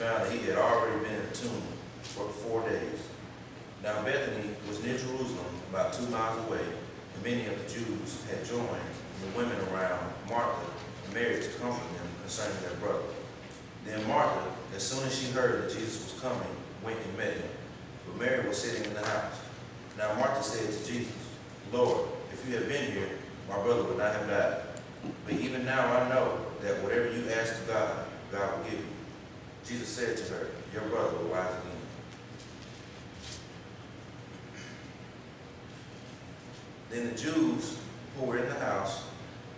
found that he had already been in the tomb for 4 days. Now Bethany was near Jerusalem, about 2 miles away, and many of the Jews had joined the women around Martha and Mary to comfort them concerning their brother. Then Martha, as soon as she heard that Jesus was coming, went and met him, but Mary was sitting in the house. Now Martha said to Jesus, Lord, if you had been here, my brother would not have died. But even now I know that whatever you ask of God, God will give you. Jesus said to her, your brother will rise again. Then the Jews who were in the house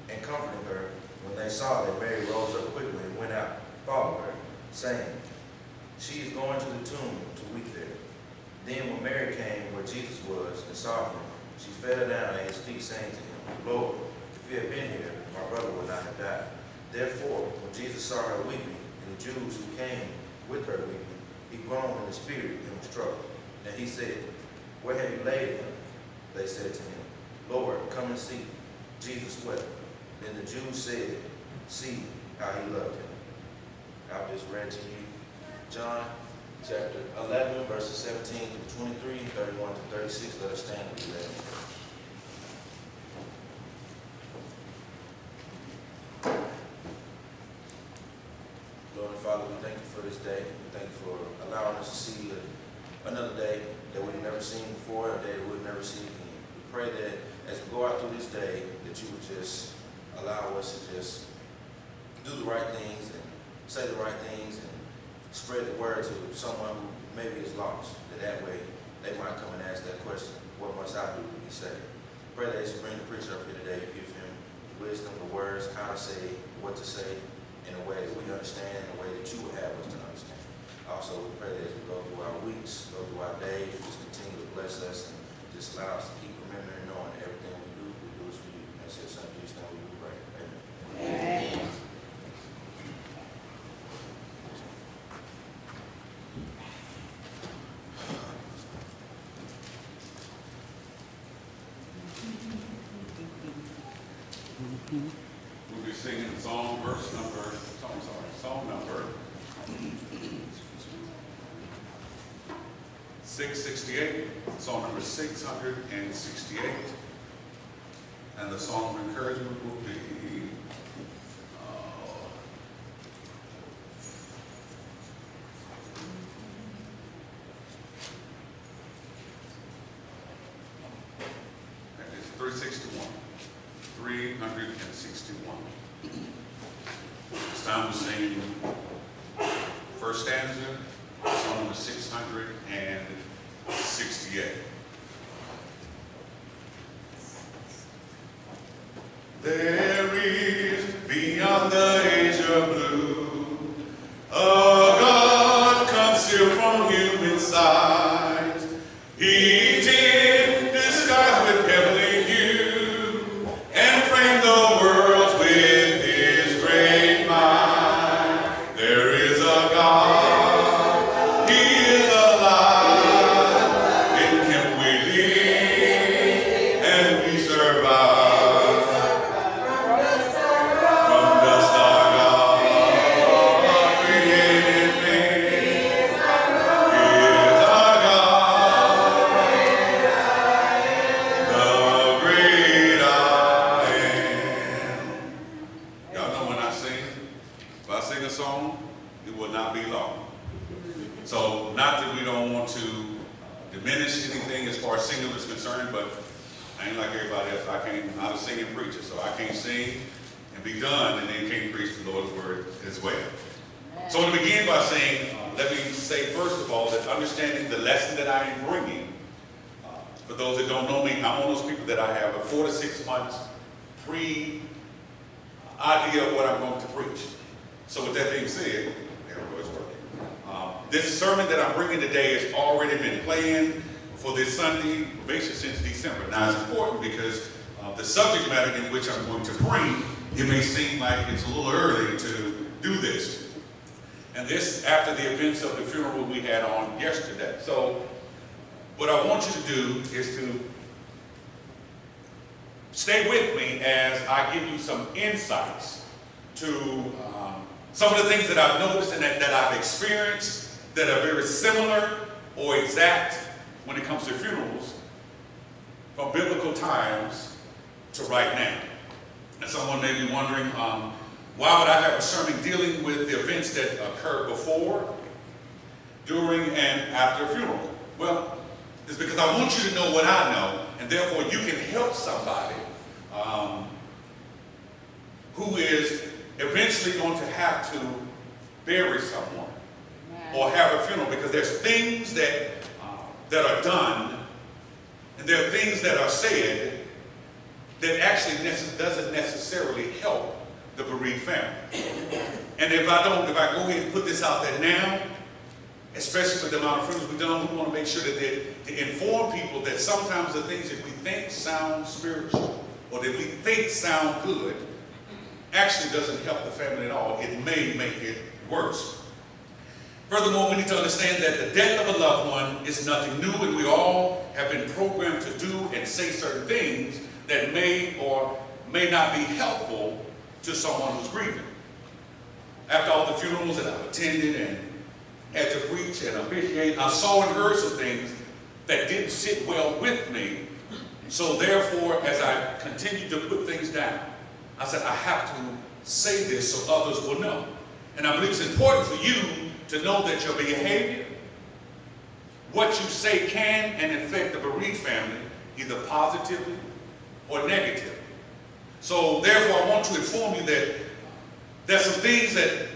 and comforting her, when they saw that Mary rose up quickly and went out, followed her, saying, she is going to the tomb to weep there. Then when Mary came where Jesus was and saw him, she fell down at his feet, saying to him, Lord, if you had been here, my brother would not have died. Therefore, when Jesus saw her weeping, and the Jews who came with her weeping, he groaned in the spirit and was troubled. And he said, where have you laid him? They said to him, Lord, come and see. Jesus wept. Then the Jews said, see how he loved him. I've just read to you John chapter 11, verses 17 through 23, 31 to 36. Let us stand and be read. Lord and Father, we thank you for this day. We thank you for allowing us to see another day that we've never seen before, a day that we'll never see again. We pray that as we go out through this day, that you would just allow us to just do the right things and say the right things and spread the word to someone who maybe is lost. That way they might come and ask that question, what must I do to be saved? Pray that as you bring the preacher up here today, you give him the wisdom, the words, how to say, what to say, in a way that we understand, in a way that you would have us to understand. Also, we pray that as we go through our weeks, go through our days, you just continue to bless us and just allow us to keep remembering and knowing that everything we do is for you. That's your son, Jesus' name we do pray. Amen. Amen. We'll be singing song number 668, song number 668, and the song of encouragement will be it's 361. 361. It's time to sing first stanza, song number 668. There is beyond the age of blue a God concealed from human sight. He did disguise with heavenly hue and framed the worlds with his great mind. There is a God, he is alive, in him we live and we survive. So, not that we don't want to diminish anything as far as singing is concerned, but I ain't like everybody else. I'm not a singing preacher, so I can't sing and be done and then can't preach the Lord's word as well. So to begin by saying, let me say first of all that understanding the lesson that I am bringing, for those that don't know me, I'm one of those people that I have a 4 to 6 months pre-idea of what I'm going to preach. So with that being said, everybody's working. This sermon that I'm bringing today has already been planned for this Sunday, basically since December. Now it's important because the subject matter in which I'm going to bring, it may seem like it's a little early to do this. And this after the events of the funeral we had on yesterday. So what I want you to do is to stay with me as I give you some insights to Some of the things that I've noticed and that I've experienced that are very similar or exact when it comes to funerals from biblical times to right now. And someone may be wondering, why would I have a sermon dealing with the events that occurred before, during, and after a funeral? Well, it's because I want you to know what I know, and therefore you can help somebody who is eventually going to have to bury someone or have a funeral, because there's things that are done and there are things that are said that actually doesn't necessarily help the bereaved family. And if I go ahead and put this out there now, especially with the amount of funerals we've done, we want to make sure that to inform people that sometimes the things that we think sound spiritual or that we think sound good actually doesn't help the family at all. It may make it worse. Furthermore, we need to understand that the death of a loved one is nothing new, and we all have been programmed to do and say certain things that may or may not be helpful to someone who's grieving. After all the funerals that I've attended and had to preach and officiate, I saw and heard some things that didn't sit well with me. So therefore, as I continued to put things down, I said, I have to say this so others will know. And I believe it's important for you to know that your behavior, what you say, can and affect the bereaved family either positively or negatively. So therefore, I want to inform you that there's some things that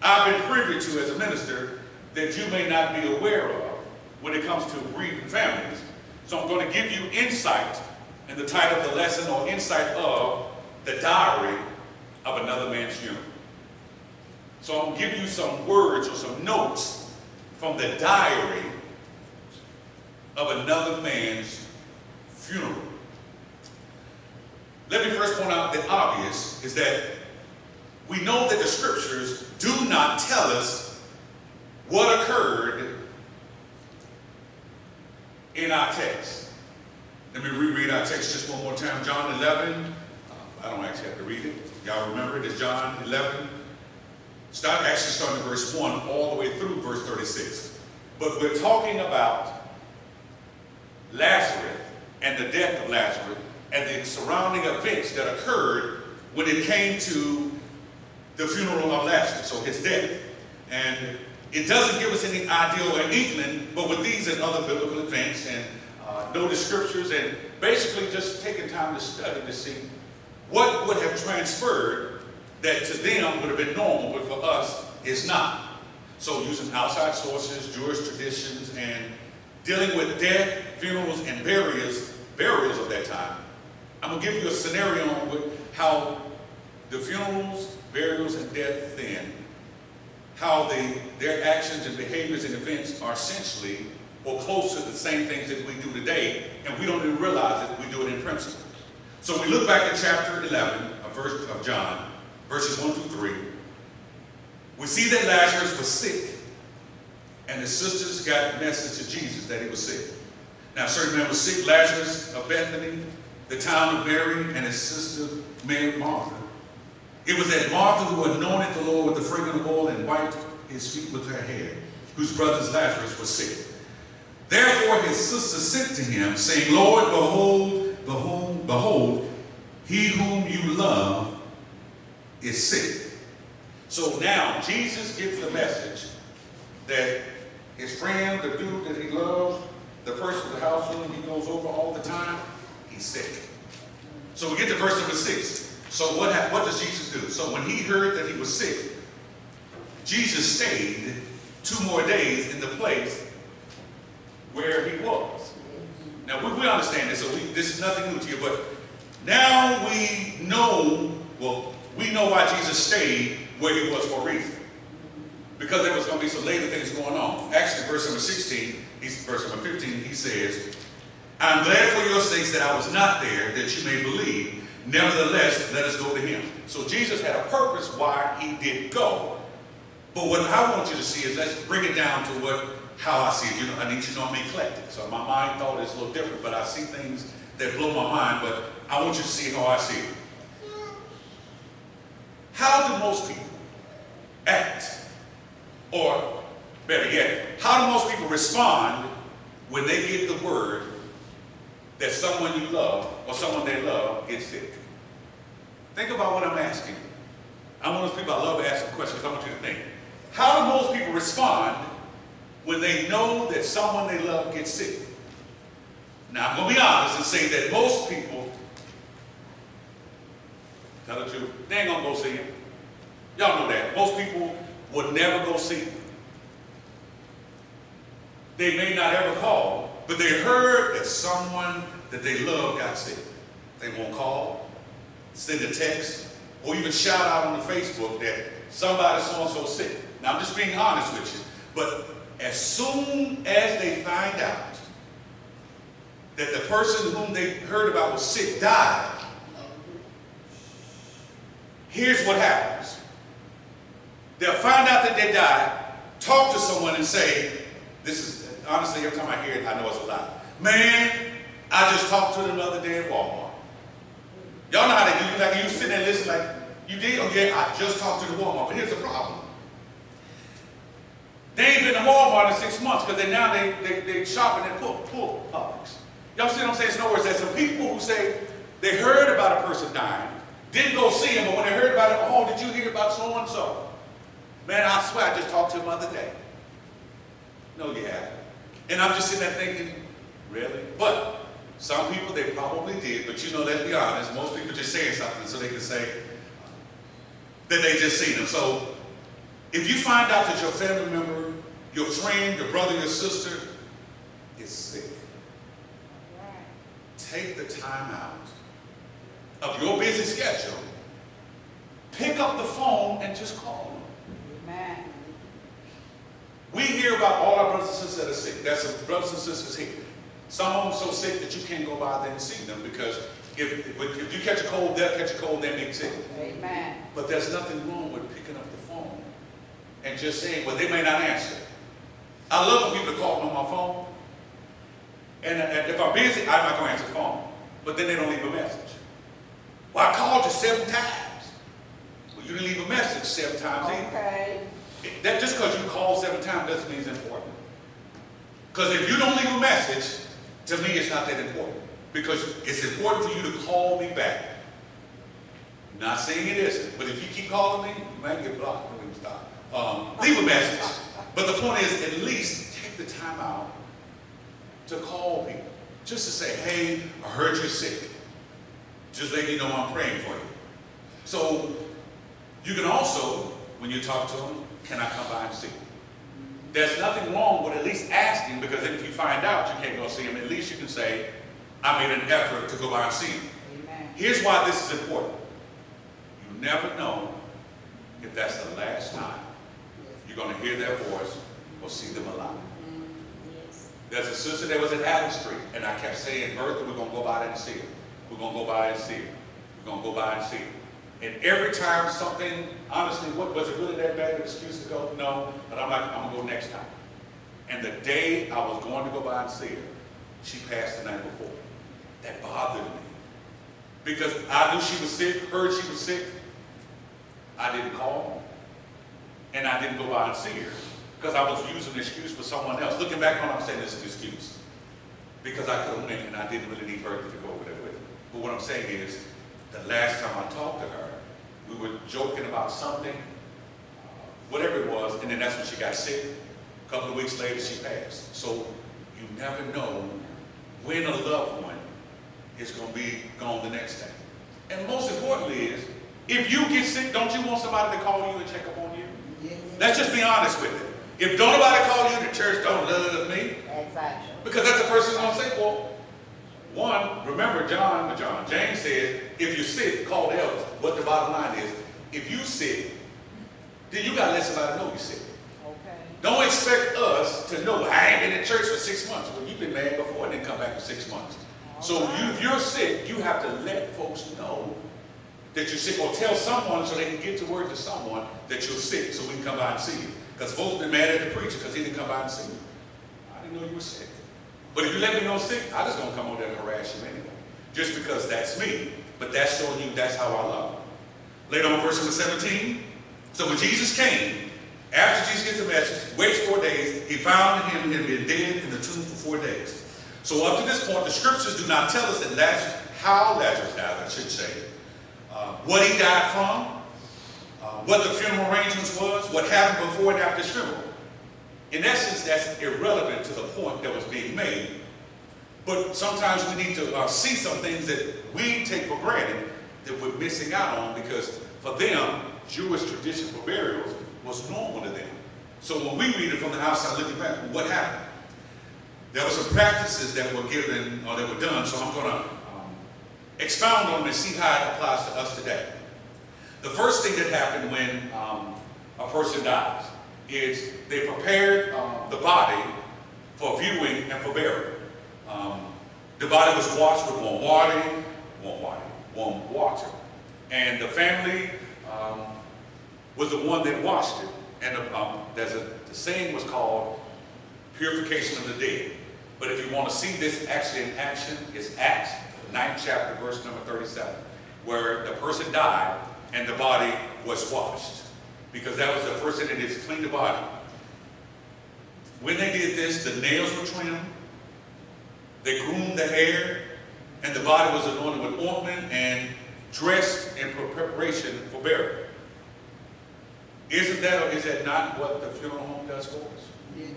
I've been privy to as a minister that you may not be aware of when it comes to bereaved families. So I'm going to give you insight in the title of the lesson, or insight of the diary of another man's funeral. So I'm going to give you some words or some notes from the diary of another man's funeral. Let me first point out the obvious is that we know that the scriptures do not tell us what occurred in our text. Let me reread our text just one more time. John 11. I don't actually have to read it. Y'all remember it? It's John 11. Starting at verse 1 all the way through verse 36. But we're talking about Lazarus and the death of Lazarus and the surrounding events that occurred when it came to the funeral of Lazarus, so his death. And it doesn't give us any idea or an inkling, but with these and other biblical events and know the scriptures and basically just taking time to study to see what would have transferred that to them would have been normal, but for us, it's not. So using outside sources, Jewish traditions, and dealing with death, funerals, and burials of that time, I'm going to give you a scenario with how the funerals, burials, and death then, how their actions and behaviors and events are essentially or close to the same things that we do today, and we don't even realize that we do it in principle. So we look back at chapter 11 of John, verses 1 through 3. We see that Lazarus was sick, and his sisters got a message to Jesus that he was sick. Now, a certain man was sick, Lazarus of Bethany, the town of Mary, and his sister Mary Martha. It was that Martha who anointed the Lord with the fragrant oil and wiped his feet with her hair, whose brother Lazarus was sick. Therefore his sister sent to him, saying, Lord, behold, he whom you love is sick. So now Jesus gets the message that his friend, the dude that he loves, the person in the house whom he goes over all the time, he's sick. So we get to verse number 6. So what does Jesus do? So when he heard that he was sick, Jesus stayed 2 more days in the place where he was. Now we understand this, so this is nothing new to you, but now we know why Jesus stayed where he was for a reason. Because there was going to be some later things going on. Actually, verse number 15, he says, I'm glad for your sakes that I was not there, that you may believe. Nevertheless, let us go to him. So Jesus had a purpose why he did go. But what I want you to see is, let's bring it down to how I see it. I need you to know I'm eclectic. So my mind thought it's a little different, but I see things that blow my mind, but I want you to see how I see it. How do most people act? Or better yet, how do most people respond when they get the word that someone you love or someone they love gets sick? Think about what I'm asking. I'm one of those people, I love asking questions. I want you to think. How do most people respond when they know that someone they love gets sick? Now, I'm going to be honest and say that most people, tell the truth, they ain't going to go see him. Y'all know that. Most people would never go see him. They may not ever call, but they heard that someone that they love got sick. They won't call, send a text, or even shout out on the Facebook that somebody so-and-so sick. Now, I'm just being honest with you. But as soon as they find out that the person whom they heard about was sick died, here's what happens. They'll find out that they died, talk to someone and say, this is, honestly, every time I hear it, I know it's a lie. Man, I just talked to them the other day at Walmart. Y'all know how they do. Like you sit there and listen like, you did? Oh yeah, I just talked to the Walmart. But here's the problem. They ain't been to Walmart in 6 months because they shopping at Publix. Y'all see what I'm saying? In other words, there's some people who say they heard about a person dying, didn't go see him, but when they heard about it, oh, did you hear about so-and-so? Man, I swear I just talked to him the other day. No, you haven't. And I'm just sitting there thinking, really? But some people, they probably did, but you know, let's be honest, most people just saying something so they can say that they just seen them. So if you find out that your family member, your friend, your brother, your sister is sick, take the time out of your busy schedule, pick up the phone and just call them. Amen. We hear about all our brothers and sisters that are sick. There's some brothers and sisters here. Some of them so sick that you can't go by there and see them because if you catch a cold, they'll catch a cold, they'll be sick. Amen. But there's nothing wrong with picking up the phone and just saying, well, they may not answer. I love when people call me on my phone. And if I'm busy, I'm not going to answer the phone. But then they don't leave a message. Well, I called you 7 times. Well, you didn't leave a message 7 times either. Okay. That just because you called 7 times doesn't mean it's important. Because if you don't leave a message, to me it's not that important. Because it's important for you to call me back. Not saying it isn't, but if you keep calling me, you might get blocked. Let me stop. Leave a message. But the point is, at least take the time out to call people. Just to say, hey, I heard you're sick. Just let you know I'm praying for you. So you can also, when you talk to them, can I come by and see you? There's nothing wrong with at least asking, because if you find out you can't go see them, at least you can say, I made an effort to go by and see you. Amen. Here's why this is important. You never know if that's the last time you're going to hear their voice or see them alive. Yes. There's a sister that was at Ellis Street, and I kept saying, Bertha, we're going to go by there and see her. We're going to go by and see her. We're going to go by and see her. And every time something, honestly, what was it really that bad of an excuse to go? No, but I'm like, I'm going to go next time. And the day I was going to go by and see her, she passed the night before. That bothered me. Because I knew she was sick, heard she was sick. I didn't call, and I didn't go by and see her because I was using an excuse for someone else. Looking back on it, I'm saying this is an excuse because I could have went and I didn't really need Bertha to go over there with me. But what I'm saying is, the last time I talked to her, we were joking about something, whatever it was, and then that's when she got sick. A couple of weeks later, she passed. So you never know when a loved one is going to be gone the next day. And most importantly is, if you get sick, don't you want somebody to call you and check up on you? Yes. Let's just be honest with it. If don't nobody call you, the church don't love me. Exactly. Because that's the first thing I'm going to say. Well, one, remember James said, if you're sick, call the elders. What the bottom line is, if you're sick, then you got to let somebody know you're sick. Okay. Don't expect us to know, I ain't been in church for 6 months. Well, you've been mad before and then come back for 6 months. So if you're sick, you have to let folks know that you're sick, or tell someone so they can get to word to someone that you're sick so we can come by and see you. Because folks have been mad at the preacher because he didn't come by and see you. I didn't know you were sick. But if you let me know sick, I'm just going to come over there and harass you anyway. Just because that's me. But that's showing you that's how I love you. Later on, verse number 17, So when Jesus came, after Jesus gets the message, waits 4 days, he found him had been dead in the tomb for 4 days. So up to this point, the scriptures do not tell us that how Lazarus died, I should say, what he died from, what the funeral arrangements was, what happened before and after his funeral. In essence, that's irrelevant to the point that was being made. But sometimes we need to see some things that we take for granted that we're missing out on, because for them, Jewish tradition for burials was normal to them. So when we read it from the outside looking back, what happened? There were some practices that were given or that were done, so I'm going to expound on them and see how it applies to us today. The first thing that happened when a person dies is they prepared the body for viewing and for burial. The body was washed with warm water, and the family was the one that washed it. And the saying was called purification of the dead. But if you want to see this actually in action, it's Acts 9th chapter, verse number 37, where the person died and the body was washed, because that was the first thing they did, to clean the body. When they did this, the nails were trimmed, they groomed the hair, and the body was anointed with ointment and dressed in preparation for burial. Isn't that, or is that not what the funeral home does for us? Yes.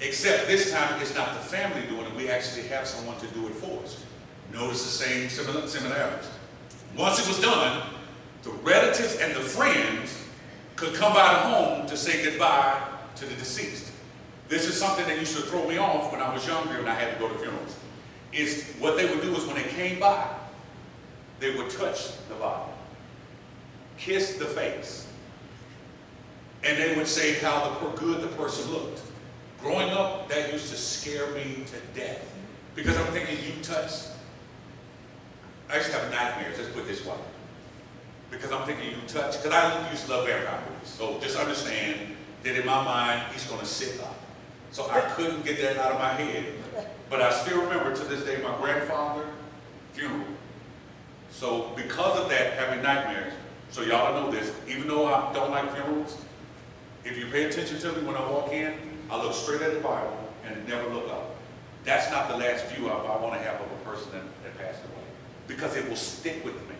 Except this time it's not the family doing it, we actually have someone to do it for us. Notice the same similarities. Once it was done, the relatives and the friends could come by the home to say goodbye to the deceased. This is something that used to throw me off when I was younger and I had to go to funerals. Is what they would do is when they came by, they would touch the body, kiss the face, and they would say how good the person looked. Growing up, that used to scare me to death, because I'm thinking, you touched. I used to have nightmares, let's put it this way. Because I'm thinking, you touch, because I used to love vampire movies. So just understand that in my mind, he's going to sit up. So I couldn't get that out of my head. But I still remember to this day my grandfather's funeral. So because of that, having nightmares, so y'all know this, even though I don't like funerals, if you pay attention to me when I walk in, I look straight at the Bible and never look up. That's not the last view I want to have of a person that passed away, because it will stick with me.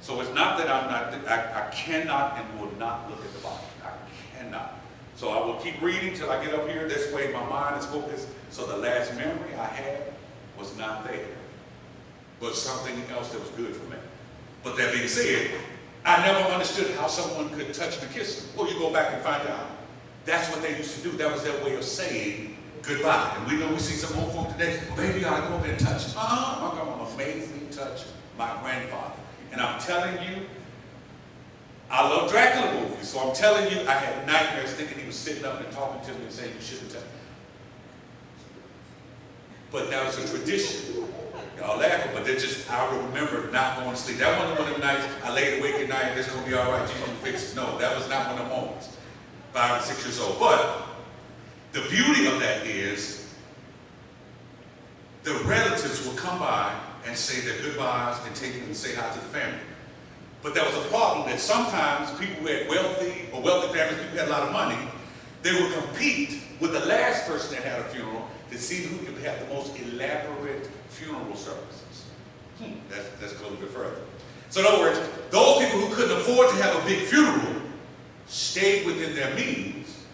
So it's not that I cannot and will not look at the Bible. I cannot. So I will keep reading till I get up here. This way my mind is focused. So the last memory I had was not there, but something else that was good for me. But that being said, I never understood how someone could touch and kiss them. Well, you go back and find out. That's what they used to do. That was their way of saying goodbye. And we know we see some old folk today, baby, I go up and touch. My grandma made me touch my grandfather. And I'm telling you, I love Dracula movies, so I'm telling you, I had nightmares thinking he was sitting up and talking to me and saying you shouldn't touch. But that was a tradition. Y'all laughing, but I remember not going to sleep. That wasn't one of the nights I laid awake at night, it's going to be all right, Jesus will fix it. No, that was not one of the moments. 5 and 6 years old. But the beauty of that is the relatives will come by and say their goodbyes and take them and say hi to the family. But there was a problem that sometimes people who had wealthy families, people who had a lot of money, they would compete with the last person that had a funeral to see who could have the most elaborate funeral services. Let's go a little bit further. So in other words, those people who couldn't afford to have a big funeral stayed within their means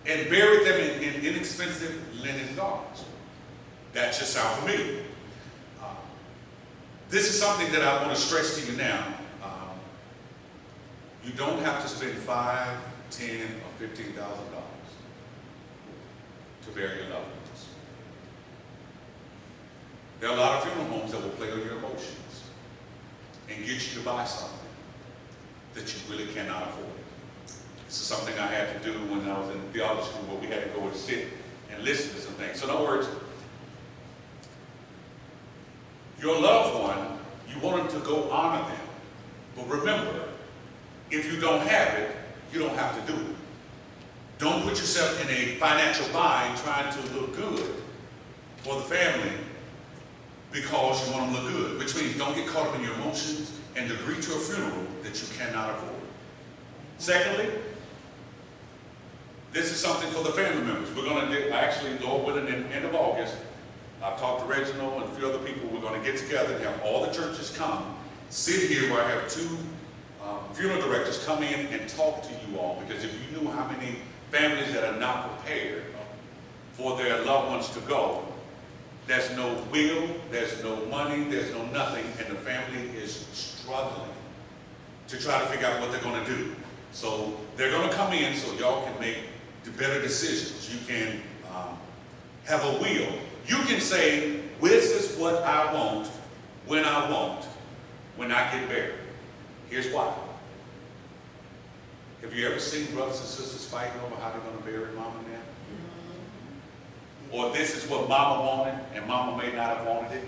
and buried them in inexpensive linen gardens. That just sounds familiar. This is something that I want to stress to you now. You don't have to spend $5, $10, or $15,000 to bury your loved ones. There are a lot of funeral homes that will play on your emotions and get you to buy something that you really cannot afford. This is something I had to do when I was in theology school, where we had to go and sit and listen to some things. So in other words, your loved one, you want them to go honor them. But remember, if you don't have it, you don't have to do it. Don't put yourself in a financial bind trying to look good for the family because you want them to look good, which means don't get caught up in your emotions and agree to a funeral that you cannot afford. Secondly, this is something for the family members. We're going to do, actually, Lord willing, in the end of August, I've talked to Reginald and a few other people. We're going to get together and have all the churches come, sit here where I have two funeral directors come in and talk to you all. Because if you knew how many families that are not prepared for their loved ones to go, there's no will, there's no money, there's no nothing, and the family is struggling to try to figure out what they're going to do. So they're going to come in so y'all can make the better decisions. You can have a will. You can say, this is what I want, when I want, when I get buried. Here's why. Have you ever seen brothers and sisters fighting over how they're going to bury mama and them? Or this is what mama wanted, and mama may not have wanted it.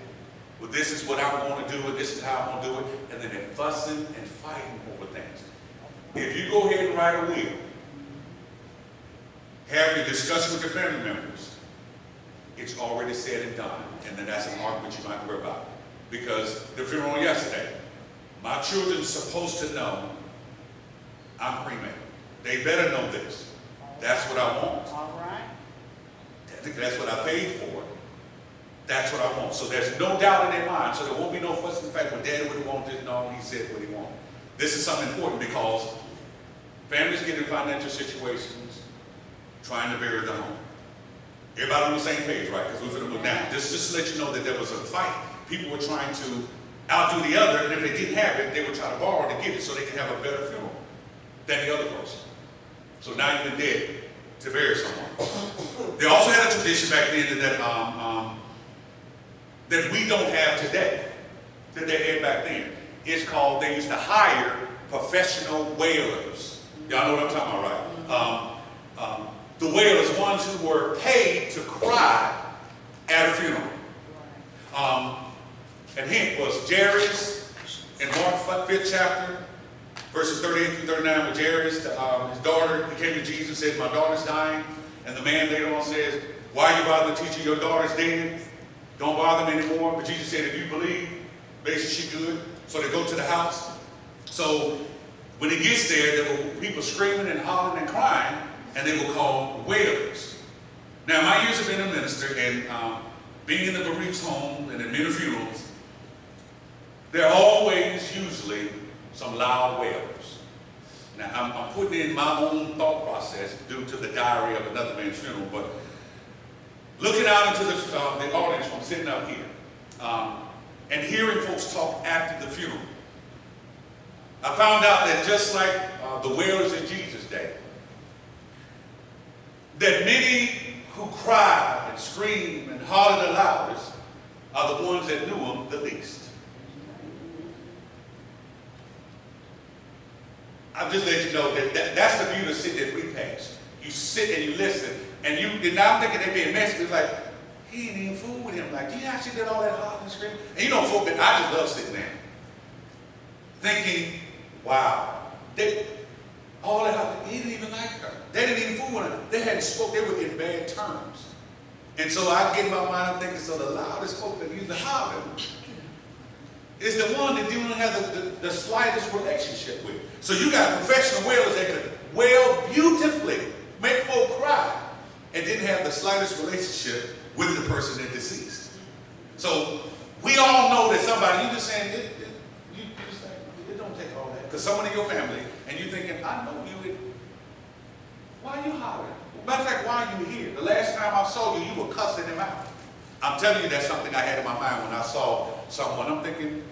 Well, this is what I want to do, and this is how I'm going to do it. And then they're fussing and fighting over things. If you go ahead and write a will, have your discussion with your family members, it's already said and done. And then that's an argument you might have to worry about. Because the funeral yesterday, my children's supposed to know I'm cremated. They better know this. That's what I want. All right. That's what I paid for. That's what I want. So there's no doubt in their mind. So there won't be no fuss in the fact, well, Daddy would have wanted it. No, he said what he wanted. This is something important because families get in financial situations trying to bury their home. Everybody on the same page, right? Because we're going to move down. Just to let you know that there was a fight. People were trying to outdo the other, and if they didn't have it, they would try to borrow to get it so they could have a better funeral than the other person. So now you've been dead to bury someone. They also had a tradition back then that we don't have today, that they had back then. It's called, they used to hire professional wailers. Y'all know what I'm talking about, right? The wailers, ones who were paid to cry at a funeral. And hint was Jairus in Mark 5th chapter, verses 38 through 39, where Jairus, his daughter, he came to Jesus and said, my daughter's dying. And the man later on says, why are you bothering the teacher? Your daughter's dead. Don't bother him anymore. But Jesus said, if you believe, basically she good. So they go to the house. So when he gets there, there were people screaming and hollering and crying, and they were called wailers. Now, my years of being a minister and being in the bereaved home and in many funerals, there are always usually some loud wailers. Now, I'm putting in my own thought process due to the diary of another man's funeral, but looking out into the audience from sitting up here and hearing folks talk after the funeral, I found out that just like the wailers in Jesus' day, that many who cried and screamed and hollered the loudest are the ones that knew him the least. I'm just letting you know that that's the beauty of sitting at repast. You sit and you listen, and now I'm thinking they're being messy. It's like, he ain't even fool with him. Like, you actually did all that hollering and screaming? And you know, folk, I just love sitting there thinking, wow, all that hollering, he didn't even like her. They didn't even fool with her. They hadn't spoke, they were in bad terms. And so I get in my mind, I'm thinking, so the loudest folk that used to holler is the one that you don't have the slightest relationship with. So you got professional wailers that could wail beautifully, make folk cry, and didn't have the slightest relationship with the person that deceased. So we all know that somebody, you just saying, you just saying, it don't take all that. Because someone in your family, and you're thinking, I know you, why are you hollering? Matter of fact, why are you here? The last time I saw you, you were cussing him out. I'm telling you, that's something I had in my mind when I saw someone. I'm thinking,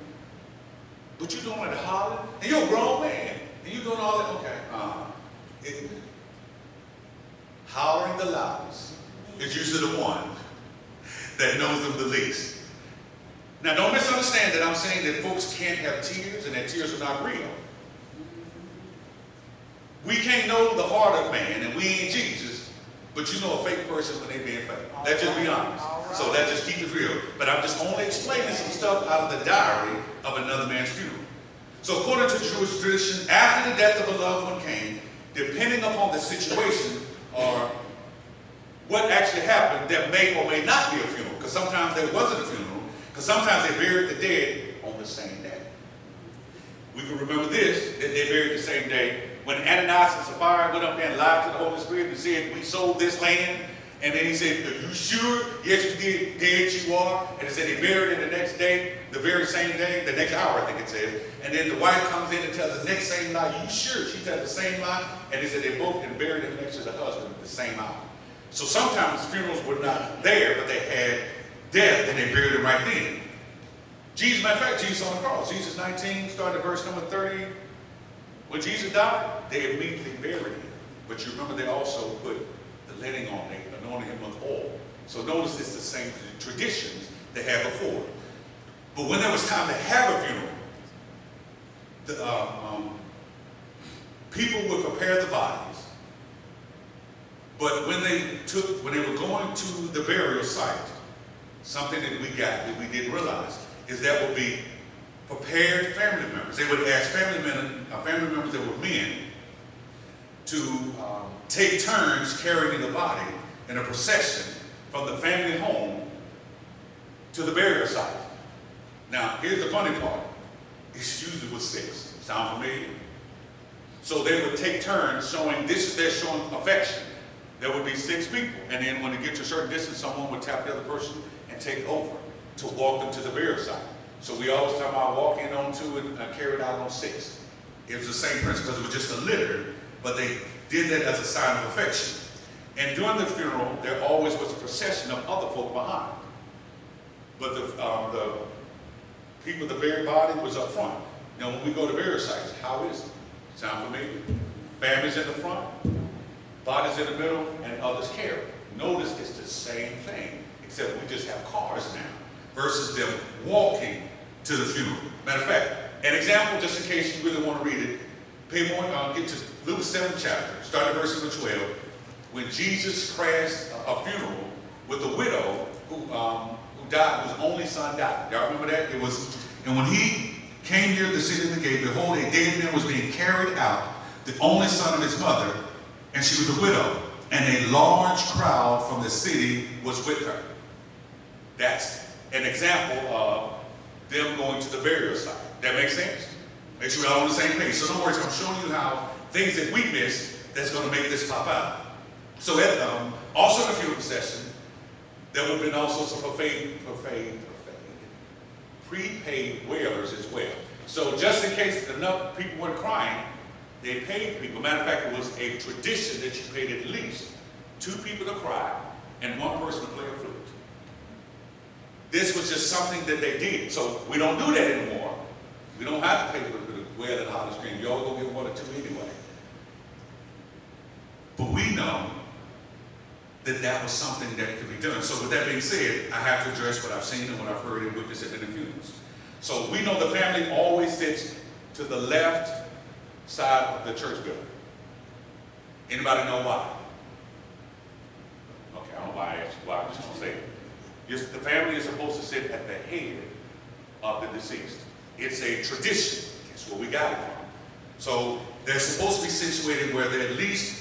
but you doing it hollering? And you're a grown man. And you doing all that? Okay. Hollering the loudest is usually the one that knows them the least. Now, don't misunderstand that I'm saying that folks can't have tears and that tears are not real. We can't know the heart of man, and we ain't Jesus, but you know a fake person when they being fake. Let's just be honest. So let's just keep it real. But I'm just only explaining some stuff out of the diary of another man's funeral. So according to Jewish tradition, after the death of a loved one came, depending upon the situation or what actually happened, there may or may not be a funeral. Because sometimes there wasn't a funeral. Because sometimes they buried the dead on the same day. We can remember this, that they buried the same day when Ananias and Sapphira went up there and lied to the Holy Spirit and said, we sold this land. And then he said, are you sure? Yes, we did. Dead you are. And it said they buried it the next day, the very same day, the next hour, I think it said. And then the wife comes in and tells the next same lie. You sure? She tells the same lie. And they said they both been buried in next to the husband at the same hour. So sometimes funerals were not there, but they had death and they buried him right then. Jesus, matter of fact, Jesus on the cross. Jesus 19, starting at verse number 30. When Jesus died, they immediately buried him. But you remember they also put the linen on him, anointed him with oil. So notice it's the same traditions they had before. But when there was time to have a funeral, people would prepare the bodies. But when they were going to the burial site, something that we didn't realize is that would be prepared family members. They would ask family members that were men to take turns carrying the body in a procession from the family home to the burial site. Now, here's the funny part. It's usually with 6. Sound familiar? So they would take turns showing, this is their showing affection. There would be 6 people. And then when they get to a certain distance, someone would tap the other person and take over to walk them to the burial site. So we always talk about walking on 2 and carried out on 6. It was the same principle because it was just a litter, but they did that as a sign of affection. And during the funeral, there always was a procession of other folk behind. But the people, the buried body was up front. Now, when we go to burial sites, how is it? Sound familiar? Families in the front, bodies in the middle, and others carry. Notice it's the same thing, except we just have cars now, versus them walking to the funeral. Matter of fact, an example, just in case you really want to read it, pay more, get to Luke 7th chapter, start at verse number 12, when Jesus crashed a funeral with a widow who died, whose only son died. Y'all remember that? It was, and when he came near the city of the gate, behold, a dead man was being carried out, the only son of his mother, and she was a widow, and a large crowd from the city was with her. That's an example of them going to the burial site. That makes sense? Make sure we're all on the same page. So in other words, I'm showing you how things that we miss that's going to make this pop out. So at, also in the funeral procession, there would have been also some prepaid wailers as well. So just in case enough people weren't crying, they paid people. Matter of fact, it was a tradition that you paid at least 2 people to cry and 1 person to play a flute. This was just something that they did. So we don't do that anymore. We don't have to pay people to wail and holler and scream. You all go get 1 or 2 anyway. But we know that that was something that could be done. So with that being said, I have to address what I've seen and what I've heard and witnessed in the funerals. So we know the family always sits to the left side of the church building. Anybody know why? Okay, I don't know why I asked you why. I'm just going to say it. The family is supposed to sit at the head of the deceased. It's a tradition. That's where we got it from. So they're supposed to be situated where they're at least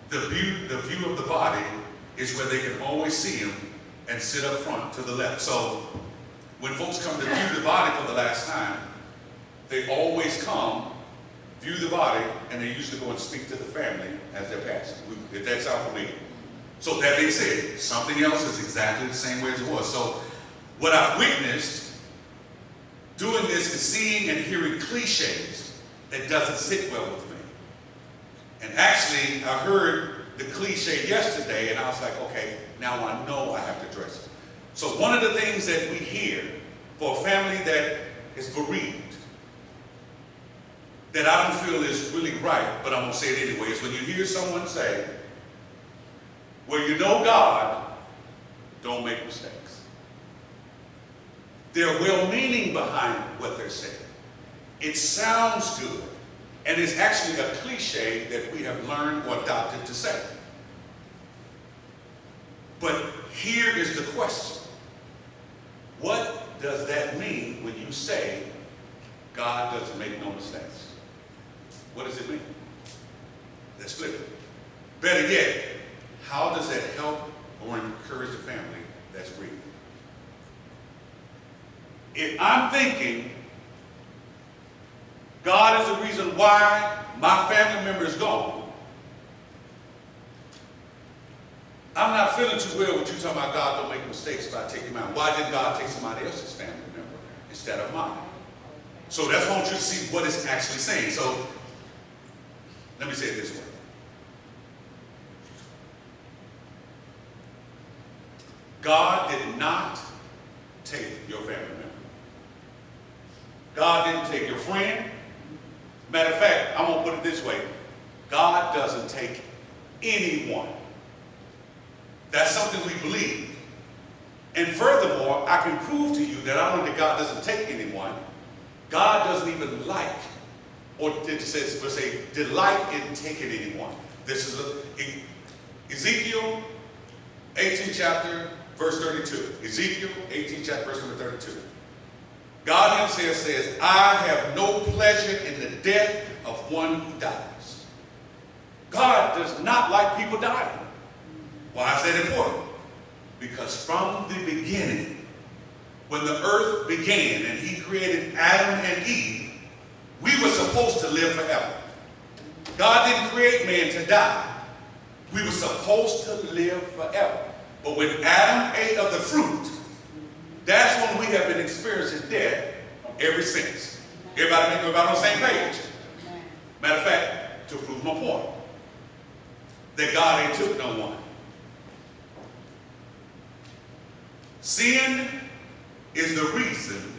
the view of the body is where they can always see him and sit up front to the left. So when folks come to view the body for the last time, they always come, view the body, and they usually go and speak to the family as they're passing. If that sounds familiar. So that being said, something else is exactly the same way as it was. So what I've witnessed doing this is seeing and hearing cliches that doesn't sit well with me. And actually, I heard the cliche yesterday, and I was like, okay, now I know I have to address it. So one of the things that we hear for a family that is bereaved, that I don't feel is really right, but I'm going to say it anyway, is when you hear someone say, well, you know God, don't make mistakes. They're well-meaning behind what they're saying. It sounds good. And it's actually a cliche that we have learned or adopted to say. But here is the question. What does that mean when you say God doesn't make no mistakes? What does it mean? Let's flip it. Better yet, how does that help or encourage the family that's grieving? If I'm thinking God is the reason why my family member is gone, I'm not feeling too well with you talking about God don't make mistakes if I take him out. Why did God take somebody else's family member instead of mine? So that's why I want you to see what it's actually saying. So let me say it this way. God did not take your family member. God didn't take your friend. Matter of fact, I'm going to put it this way. God doesn't take anyone. That's something we believe. And furthermore, I can prove to you that not only that God doesn't take anyone, God doesn't even like, or it says, let's say, delight in taking anyone. This is Ezekiel 18 chapter, verse 32. Ezekiel 18 chapter, verse number 32. God himself says, I have no pleasure in the death of one who dies. God does not like people dying. Why is that important? Because from the beginning, when the earth began and he created Adam and Eve, we were supposed to live forever. God didn't create man to die. We were supposed to live forever. But when Adam ate of the fruit, that's when we have been experiencing death ever since. Everybody on the same page? Matter of fact, to prove my point, that God ain't took no one. Sin is the reason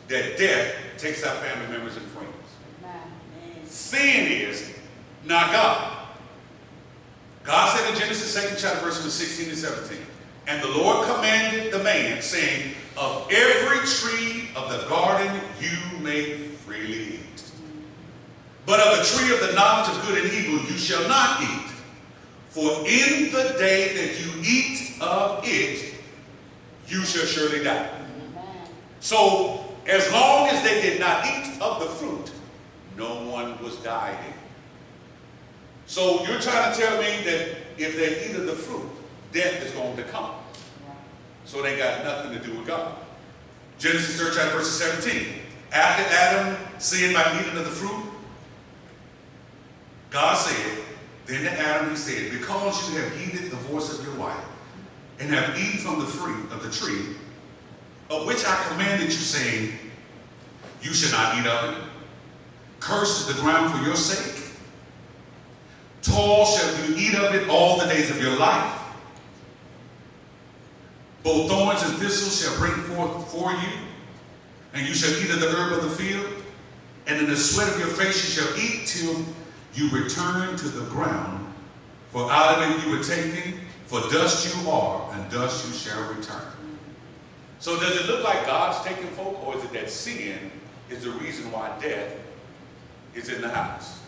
that death takes our family members and friends. Sin is not God. God said in Genesis 2nd chapter, verses 16 and 17, and the Lord commanded the man, saying, of every tree of the garden you may freely eat. But of the tree of the knowledge of good and evil you shall not eat. For in the day that you eat of it, you shall surely die. So, as long as they did not eat of the fruit, no one was dying. So, you're trying to tell me that if they eat of the fruit, death is going to come. So, they got nothing to do with God. Genesis 3rd chapter, verse 17. After Adam sinned by eating of the fruit, God said, then to Adam he said, because you have heeded the voice of your wife, and have eaten from the fruit of the tree, of which I commanded you, saying, you shall not eat of it. Cursed is the ground for your sake. Toil shall you eat of it all the days of your life. Both thorns and thistles shall bring forth for you, and you shall eat of the herb of the field, and in the sweat of your face you shall eat till you return to the ground, for out of it you were taken, for dust you are, and dust you shall return. So does it look like God's taking folk, or is it that sin is the reason why death is in the house?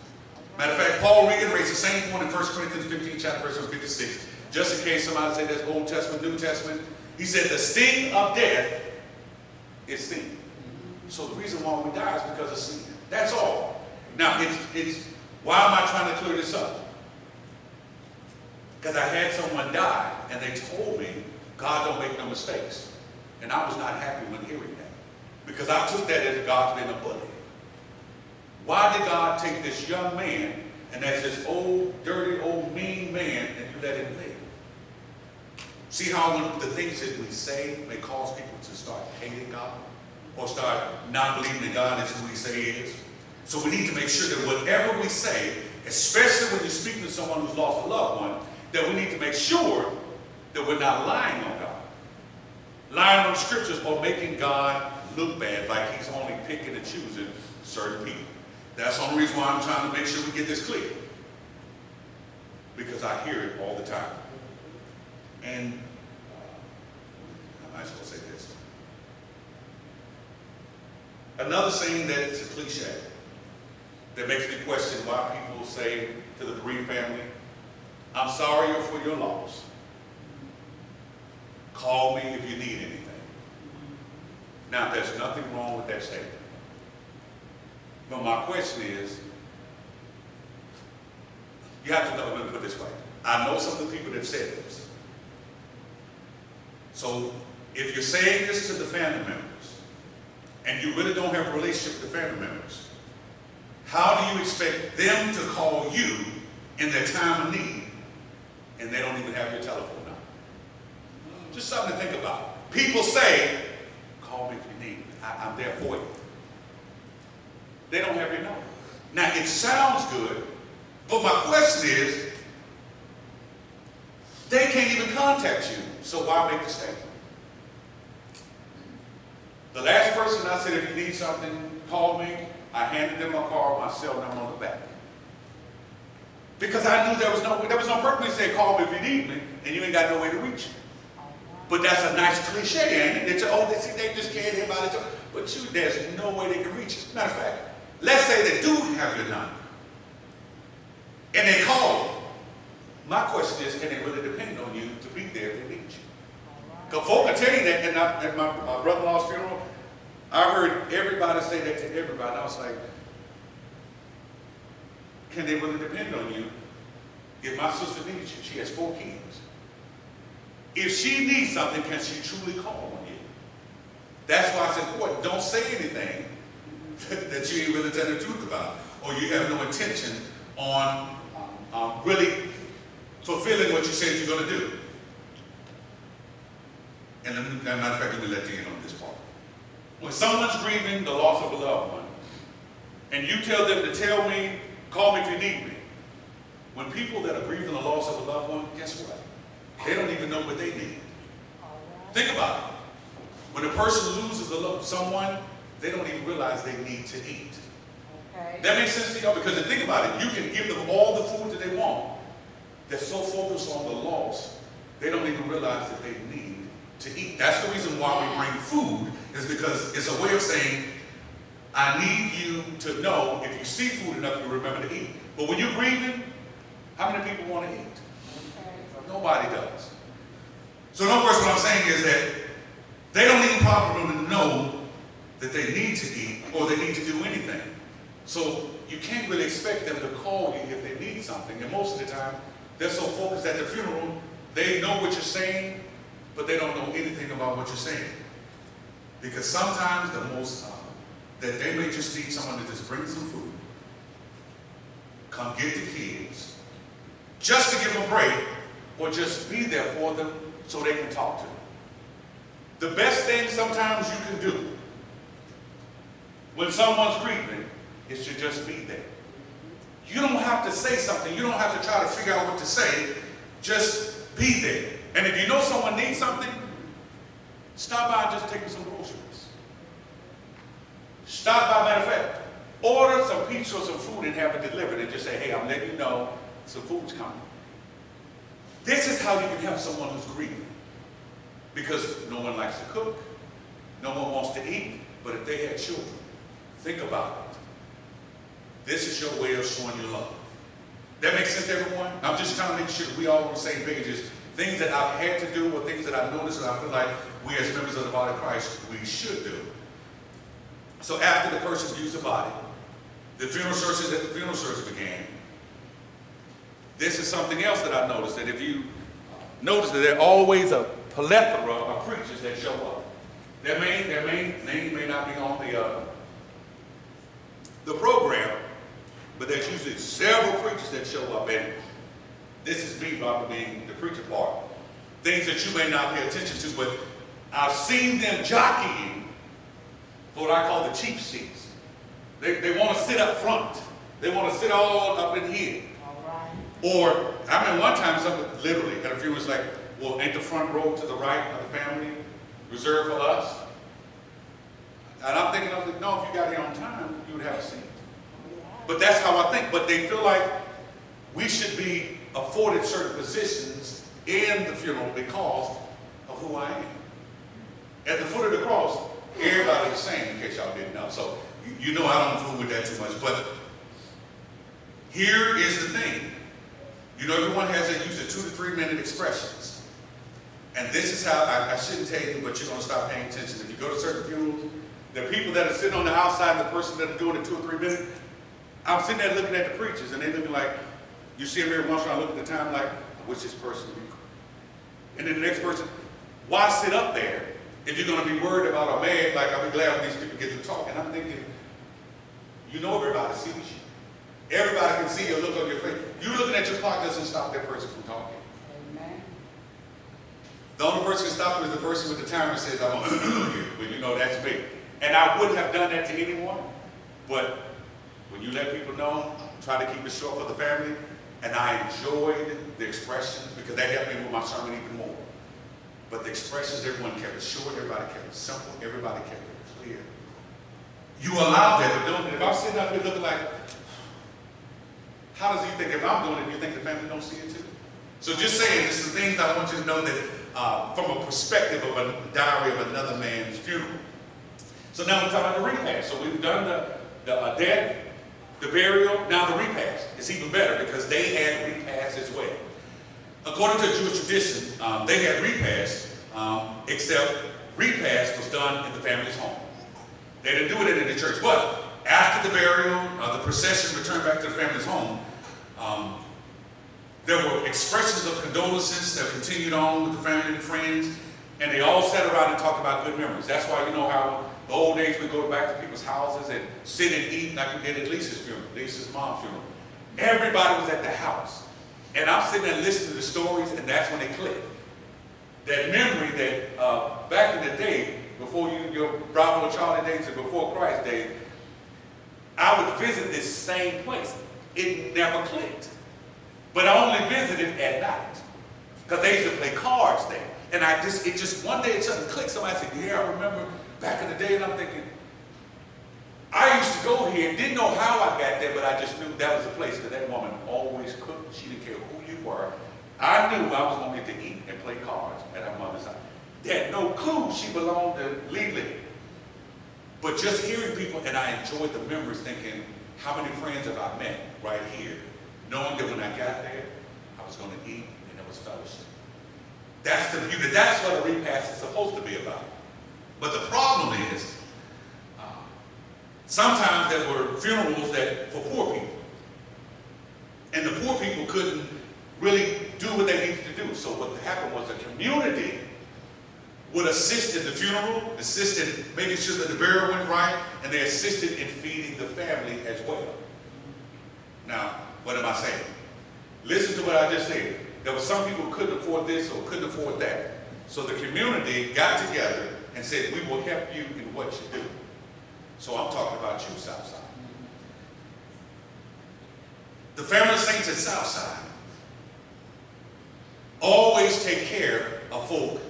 Matter of fact, Paul reiterates the same point in 1 Corinthians 15, chapter verse 56. Just in case somebody say that's Old Testament, New Testament. He said the sting of death is sin. So the reason why we die is because of sin. That's all. Now, why am I trying to clear this up? Because I had someone die, and they told me, God don't make no mistakes. And I was not happy when hearing that. Because I took that as God's been a bully. Why did God take this young man, and that's this old, dirty, old, mean man, and you let him live? See how when the things that we say may cause people to start hating God, or start not believing that God is who he say he is? So we need to make sure that whatever we say, especially when you're speaking to someone who's lost a loved one, that we need to make sure that we're not lying on God. Lying on scriptures or making God look bad, like he's only picking and choosing certain people. That's the only reason why I'm trying to make sure we get this clear. Because I hear it all the time. And I might as well say this. Another saying that is a cliche that makes me question why people say to the bereaved family, I'm sorry for your loss. Call me if you need anything. Now, there's nothing wrong with that statement. But my question is, you have to know, let me put it this way. I know some of the people that have said this. So, if you're saying this to the family members, and you really don't have a relationship with the family members, How do you expect them to call you in their time of need and they don't even have your telephone number? Just something to think about. People say, call me if you need me. I'm there for you. They don't have your number. Now, it sounds good, but my question is, they can't even contact you, so why make the statement? The last person I said, if you need something, call me. I handed them my card, my cell number on the back. Because I knew there was no purpose to say, call me if you need me, and you ain't got no way to reach me. But that's a nice cliche, ain't it? They just can't hear about it. But there's no way they can reach you. Matter of fact, let's say they do have your number, and they call you. My question is, can they really depend on you to be there if they need you? Because folk can tell you that, and at my brother-in-law's funeral, I heard everybody say that to everybody. And I was like, can they really depend on you? If my sister needs you, she has 4 kids. If she needs something, can she truly call on you? That's why it's important. Don't say anything that you ain't really telling the truth about, or you have no intention on really fulfilling what you said you're going to do. And as a matter of fact, let me let you in on this part. When someone's grieving the loss of a loved one, and you tell them to tell me, call me if you need me. When people that are grieving the loss of a loved one, guess what? They don't even know what they need. Think about it. When a person loses someone, they don't even realize they need to eat. Okay. That makes sense to y'all? Because think about it. You can give them all the food that they want. They're so focused on the loss, they don't even realize that they need to eat. That's the reason why we bring food, is because it's a way of saying, I need you to know, if you see food enough, you remember to eat. But when you're grieving, how many people want to eat? Nobody does. So in other words, what I'm saying is that they don't even probably know that they need to eat or they need to do anything. So you can't really expect them to call you if they need something. And most of the time, they're so focused at the funeral, they know what you're saying, but they don't know anything about what you're saying. Because sometimes that they may just need someone to just bring some food, come get the kids, just to give them a break, or just be there for them so they can talk to them. The best thing sometimes you can do when someone's grieving is to just be there. You don't have to say something. You don't have to try to figure out what to say. Just be there. And if you know someone needs something, stop by and just take them some groceries. Stop by, matter of fact, order some pizza or some food and have it delivered and just say, hey, I'm letting you know some food's coming. This is how you can help someone who's grieving. Because no one likes to cook, no one wants to eat, but if they had children, think about it. This is your way of showing your love. That makes sense to everyone? I'm just trying to make sure that we all on the same page. Is things that I've had to do or things that I've noticed that I feel like we as members of the body of Christ, we should do. So after the person used the body, the funeral service began. This is something else that I noticed, that if you notice that there are always a plethora of preachers that show up. Their main name may not be on the program, but there's usually several preachers that show up, and this is me probably being the preacher part. Things that you may not pay attention to, but I've seen them jockeying for what I call the cheap seats. They want to sit up front. They want to sit all up in here. Or, I mean, one time, something literally at a funeral was like, well, ain't the front row to the right of the family reserved for us? And I'm thinking, no, if you got here on time, you would have a seat. But that's how I think. But they feel like we should be afforded certain positions in the funeral because of who I am. At the foot of the cross, everybody's the same, in case y'all didn't know. So, you know I don't fool with that too much. But here is the thing. You know, everyone has their use of 2 to 3 minute expressions. And this is how, I shouldn't tell you, but you're going to stop paying attention. If you go to certain funerals, the people that are sitting on the outside, the person that are doing it 2 or 3 minutes, I'm sitting there looking at the preachers, and they're looking like, you see them every once in a while, I look at the time like, I wish this person would be. And then the next person, why sit up there if you're going to be worried about a man? Like, I'll be glad when these people get to talk. And I'm thinking, you know everybody sees you. Everybody can see your look on your face. You looking at your clock doesn't stop that person from talking. Amen. The only person who can stop you is the person with the timer says, I'm going to you. But you know, that's me. And I wouldn't have done that to anyone. But when you let people know, try to keep it short for the family. And I enjoyed the expressions because that helped me with my sermon even more. But the expressions, everyone kept it short, everybody kept it simple, everybody kept it clear. You allow that, but don't, if I'm sitting up here looking like, how does he think if I'm doing it, do you think the family don't see it too? So just saying, this is things I want you to know that from a perspective of a diary of another man's funeral. So now we're talking about the repast. So we've done the death, the burial, now the repast. It's even better because they had repast as well. According to Jewish tradition, they had repast, except repast was done in the family's home. They didn't do it in the church. But after the burial, the procession returned back to the family's home, there were expressions of condolences that continued on with the family and friends, and they all sat around and talked about good memories. That's why, you know how the old days we go back to people's houses and sit and eat like we did at Lisa's funeral, Lisa's mom's funeral. Everybody was at the house. And I'm sitting there listening to the stories, and that's when it clicked. That memory that back in the day, before your Bravo and Charlie days and before Christ days, I would visit this same place. It never clicked. But I only visited at night. Because they used to play cards there. And it just one day it suddenly clicked. Somebody said, yeah, I remember back in the day, and I'm thinking, I used to go here, didn't know how I got there, but I just knew that was the place because that woman always cooked. She didn't care who you were. I knew I was going to get to eat and play cards at her mother's house. They had no clue she belonged to Lily. But just hearing people, and I enjoyed the memories thinking, how many friends have I met right here? Knowing that when I got there, I was going to eat and there was fellowship. That's the beauty. That's what a repast is supposed to be about. But the problem is, sometimes there were funerals that for poor people. And the poor people couldn't really do what they needed to do. So what happened was the community would assist in the funeral, assist in making sure that the burial went right, and they assisted in feeding the family as well. Now, what am I saying? Listen to what I just said. There were some people who couldn't afford this or couldn't afford that. So the community got together and said, we will help you in what you do. So I'm talking about you, Southside. The family saints at Southside always take care of folk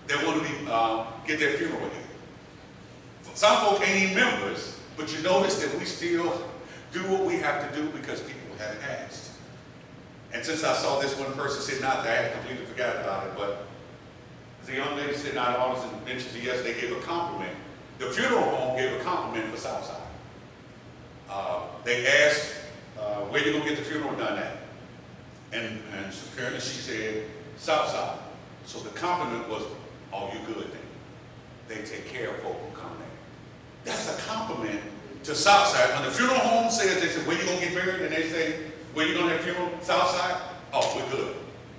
that want to get their funeral here. Some folk ain't even members, but you notice that we still do what we have to do because people have asked. And since I saw this one person sitting out there, I had completely forgot about it, but the young lady sitting out there, August mentioned it yesterday, gave a compliment. The funeral home gave a compliment for Southside. They asked, where you going to get the funeral done at? And apparently she said, Southside. So the compliment was, oh, you good then. They take care of folk who come there. That's a compliment to Southside. When the funeral home says, they say, where you going to get buried? And they say, where you going to have funeral? Southside? Oh, we're good.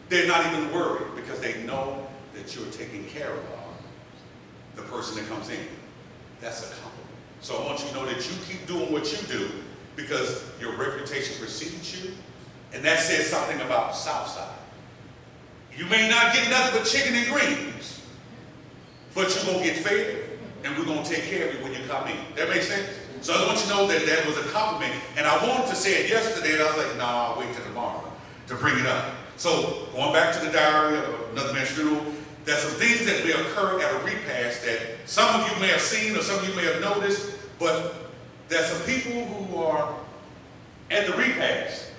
They're not even worried because they know that you're taking care of the person that comes in. That's a compliment. So I want you to know that you keep doing what you do because your reputation precedes you, and that says something about Southside. You may not get nothing but chicken and greens, but you're going to get fed, and we're going to take care of you when you come in. That makes sense? So I want you to know that that was a compliment, and I wanted to say it yesterday, and I was like, no, I'll wait till tomorrow to bring it up. So going back to the diary of another man's funeral, there's some things that may occur at a repast that some of you may have seen or some of you may have noticed, but there's some people who are at the repast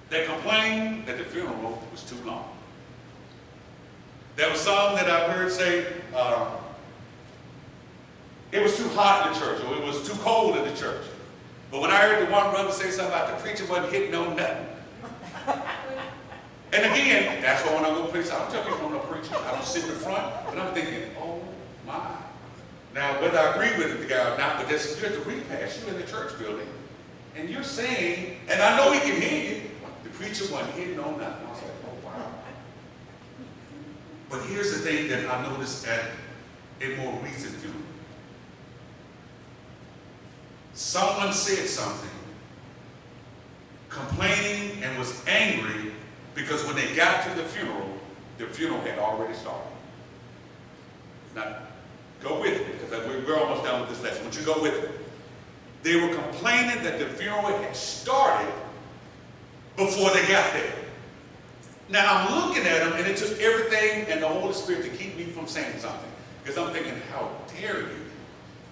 that complain that the funeral was too long. There were some that I've heard say it was too hot in the church or it was too cold in the church. But when I heard the one brother say something about the preacher wasn't hitting on nothing. And again, that's why when I go preach, I don't tell people I'm not preaching. I don't sit in the front, but I'm thinking, oh my. Now, whether I agree with the guy or not, but that's, you're at the repast, you're in the church building, and you're saying, and I know he can hear you, the preacher wasn't hitting on nothing. I was like, oh wow. But here's the thing that I noticed at a more recent funeral. Someone said something complaining and was angry because when they got to the funeral had already started. Now, go with me, because we're almost done with this lesson. Would you go with me? They were complaining that the funeral had started before they got there. Now, I'm looking at them, and it took everything and the Holy Spirit to keep me from saying something. Because I'm thinking, how dare you?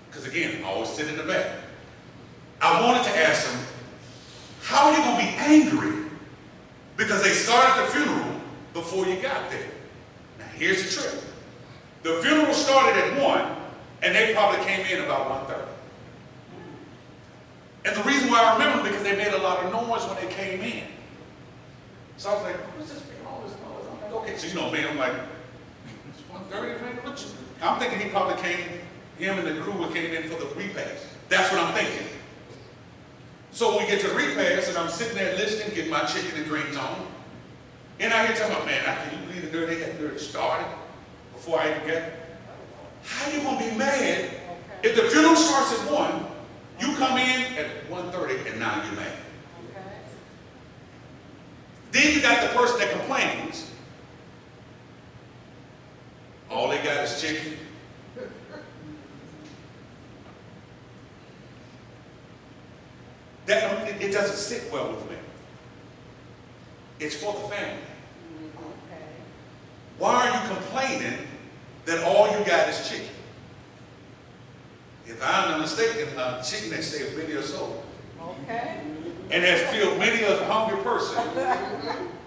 Because again, I always sit in the back. I wanted to ask them, how are you going to be angry because they started the funeral before you got there? Now, here's the trick. The funeral started at 1, and they probably came in about 1:30. And the reason why I remember because they made a lot of noise when they came in. So I was like, what's this making all this noise? I'm like, okay. So you know me, I'm like, it's 1:30, man. I'm thinking he probably him and the crew came in for the repast. That's what I'm thinking. So we get to the repast, and I'm sitting there listening, getting my chicken and greens on. And I hear talking about, man, can you believe the nerve they got nerve started before I even get? How you gonna be mad if the funeral starts at 1, you come in at 1:30, and now you're mad? Then you got the person that complains. All they got is chicken. It doesn't sit well with me. It's for the family. Why are you complaining that all you got is chicken? If I'm not mistaken, chicken has saved many a soul. Okay. And has filled many a hungry person.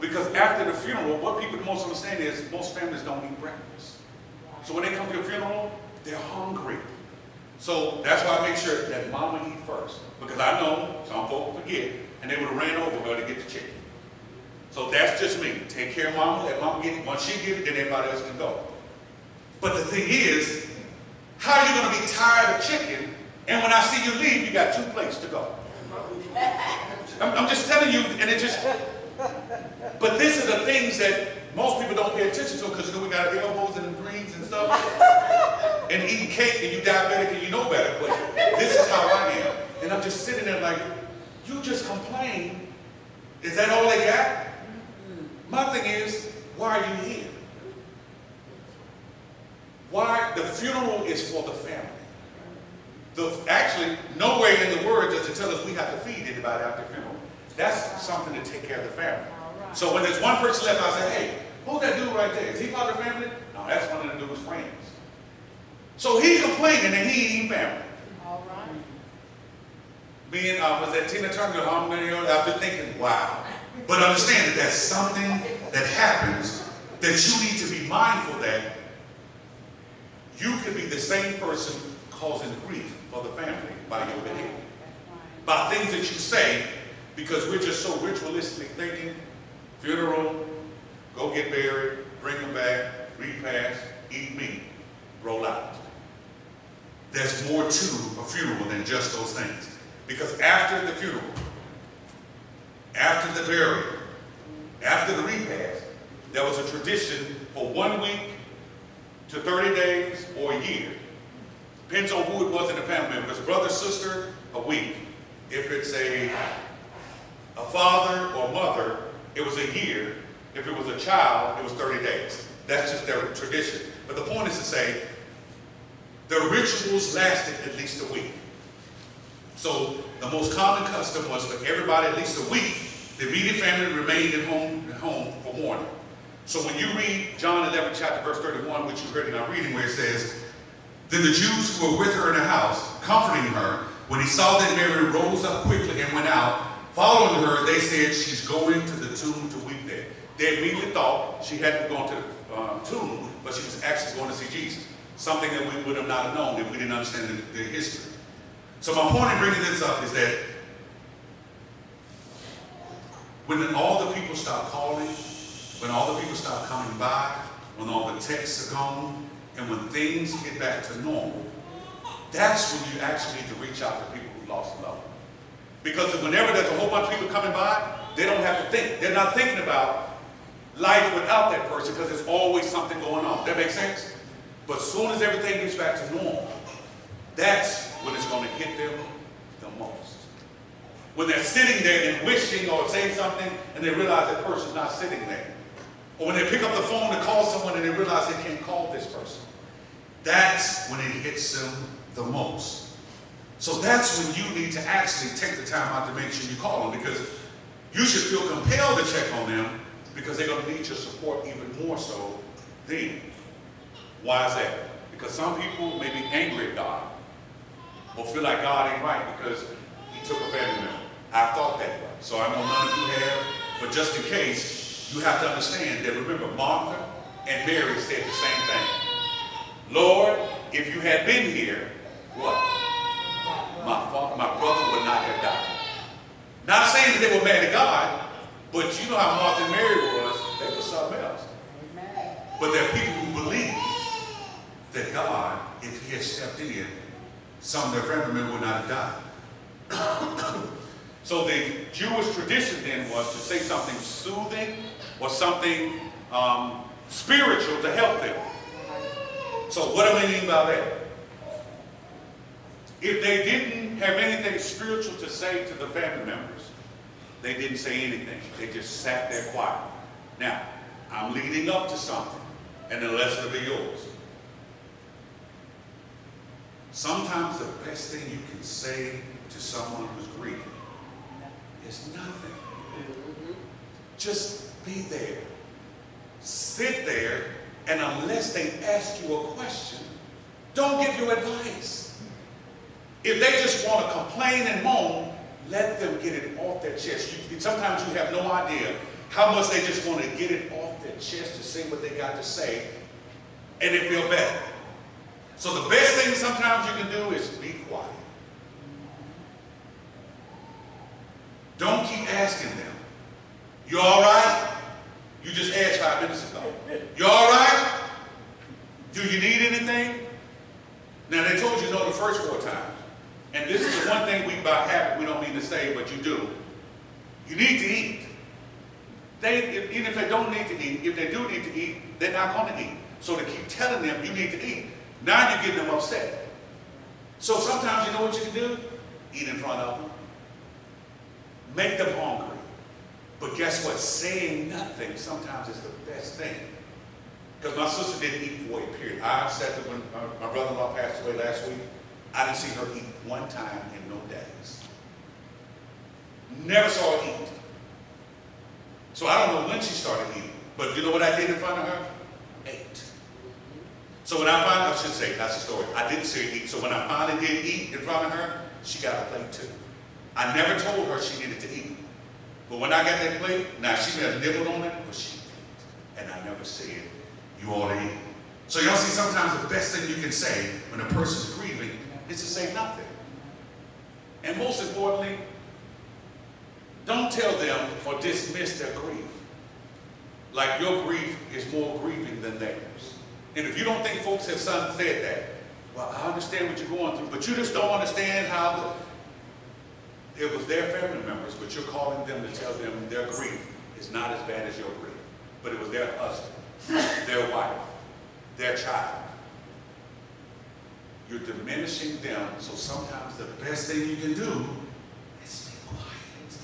Because after the funeral, what people most understand is most families don't eat breakfast. So when they come to a funeral, they're hungry. So that's why I make sure that mama eat first. Because I know some folks forget, and they would have ran over her to get the chicken. So that's just me. Take care of mama, let mama get it. Once she get it, then everybody else can go. But the thing is, how are you going to be tired of chicken, and when I see you leave, you got 2 plates to go? I'm just telling you, and it just... But this is the things that most people don't pay attention to, because you know we got elbows and greens and stuff, and eating cake, and you diabetic and you know better. But this is how I am, and I'm just sitting there like, you just complain. Is that all they got? My thing is, why are you here? Why? The funeral is for the family. Actually, nowhere in the word does it tell us we have to feed anybody after the funeral. That's something to take care of the family. So when there's one person left, I say, hey, who's that dude right there? Is he part of the family? No, that's one of the dude's friends. So he's complaining and he ain't family. All right. Me and, was that Tina Turner, I've been thinking, wow. But understand that that's something that happens that you need to be mindful that you could be the same person causing grief for the family by your behavior. By things that you say, because we're just so ritualistic thinking, funeral, go get buried, bring them back, repast, eat meat, roll out. There's more to a funeral than just those things. Because after the funeral, after the burial, after the repast, there was a tradition for 1 week to 30 days or a year. Depends on who it was in the family. If it's brother, sister, a week. If it's a father or mother, it was a year. If it was a child, it was 30 days. That's just their tradition. But the point is to say, the rituals lasted at least a week. So the most common custom was for everybody at least a week, the immediate family remained at home for mourning. So when you read John 11, chapter verse 31, which you heard in our reading, where it says, then the Jews who were with her in the house, comforting her, when he saw that Mary rose up quickly and went out, following her, they said, she's going to the tomb to weep there. They immediately thought she hadn't gone to the tomb, but she was actually going to see Jesus. Something that we would have not known if we didn't understand the history. So my point in bringing this up is that when all the people stop calling, when all the people stop coming by, when all the texts are gone, and when things get back to normal, that's when you actually need to reach out to people who lost a loved one. Because whenever there's a whole bunch of people coming by, they don't have to think. They're not thinking about life without that person because there's always something going on. That makes sense? But as soon as everything gets back to normal, that's when it's going to hit them the most. When they're sitting there and wishing or saying something and they realize that person's not sitting there. Or when they pick up the phone to call someone and they realize they can't call this person. That's when it hits them the most. So that's when you need to actually take the time out to make sure you call them, because you should feel compelled to check on them because they're going to need your support even more so then. Why is that? Because some people may be angry at God or feel like God ain't right because he took a family member. I thought that way. So I know none of you have, but just in case, you have to understand that, remember, Martha and Mary said the same thing. Lord, if you had been here, what? My brother would not have died. Not saying that they were mad at God, but you know how Martha and Mary was, they were something else. But there are people who believe that God, if he had stepped in, some of their family members would not have died. So the Jewish tradition then was to say something soothing or something spiritual to help them. So what do I mean by that? If they didn't have anything spiritual to say to the family members, they didn't say anything. They just sat there quiet. Now, I'm leading up to something, and the lesson will be yours. Sometimes the best thing you can say to someone who's grieving is nothing. Just be there. Sit there, and unless they ask you a question, don't give your advice. If they just want to complain and moan, let them get it off their chest. Sometimes you have no idea how much they just want to get it off their chest to say what they got to say, and they feel better. So the best thing sometimes you can do is be quiet. Don't keep asking them, you all right? You just asked 5 minutes ago. You all right? Do you need anything? Now they told you no the first 4 times. And this is the one thing we by habit we don't mean to say, but you do. You need to eat. Even if they don't need to eat, if they do need to eat, they're not going to eat. So to keep telling them you need to eat, now you're getting them upset. So sometimes you know what you can do? Eat in front of them. Make them hungry. But guess what? Saying nothing sometimes is the best thing. Because my sister didn't eat for a period. I said that when my brother-in-law passed away last week, I didn't see her eat one time in no days. Never saw her eat. So I don't know when she started eating. But you know what I did in front of her? Ate. So when I finally, I should say, that's the story. I didn't see her eat. So when I finally did eat in front of her, she got a plate too. I never told her she needed to eat. But when I got that plate, now she may have nibbled on it, but she didn't. And I never said, you ought to eat. So y'all see, sometimes the best thing you can say when a person's grieving is to say nothing. And most importantly, don't tell them or dismiss their grief. Like your grief is more grieving than theirs. And if you don't think folks have said that, well, I understand what you're going through, but you just don't understand how it was their family members, but you're calling them to tell them their grief is not as bad as your grief. But it was their husband, their wife, their child. You're diminishing them, so sometimes the best thing you can do is be quiet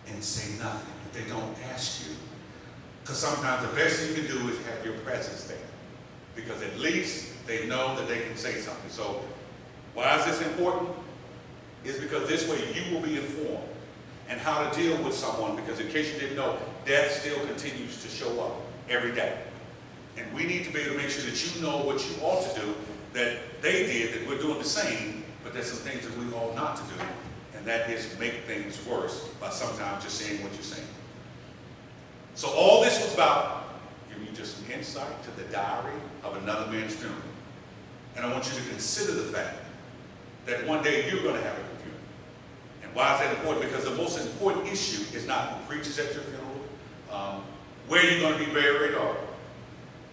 and say nothing if they don't ask you. Because sometimes the best thing you can do is have your presence there. Because at least they know that they can say something. So why is this important? It's because this way you will be informed and how to deal with someone, because in case you didn't know, death still continues to show up every day. And we need to be able to make sure that you know what you ought to do, that they did, that we're doing the same, but there's some things that we ought not to do, and that is make things worse by sometimes just saying what you're saying. So all this was about giving you just some insight to the diary of another man's funeral. And I want you to consider the fact that one day you're going to have a funeral. And why is that important? Because the most important issue is not who preaches at your funeral, where you're going to be buried, or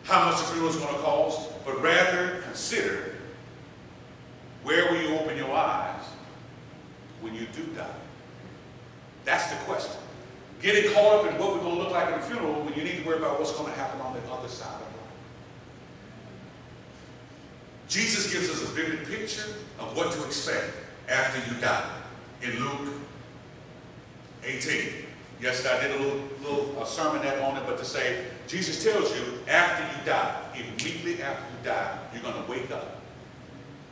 how much the funeral is going to cost, but rather consider where will you open your eyes when you do die. That's the question. Getting caught up in what we're going to look like at a funeral when you need to worry about what's going to happen on the other side of life. Jesus gives us a vivid picture of what to expect after you die in Luke 18. Yesterday I did a little sermon on it, but to say, Jesus tells you after you die, immediately after you die, you're going to wake up.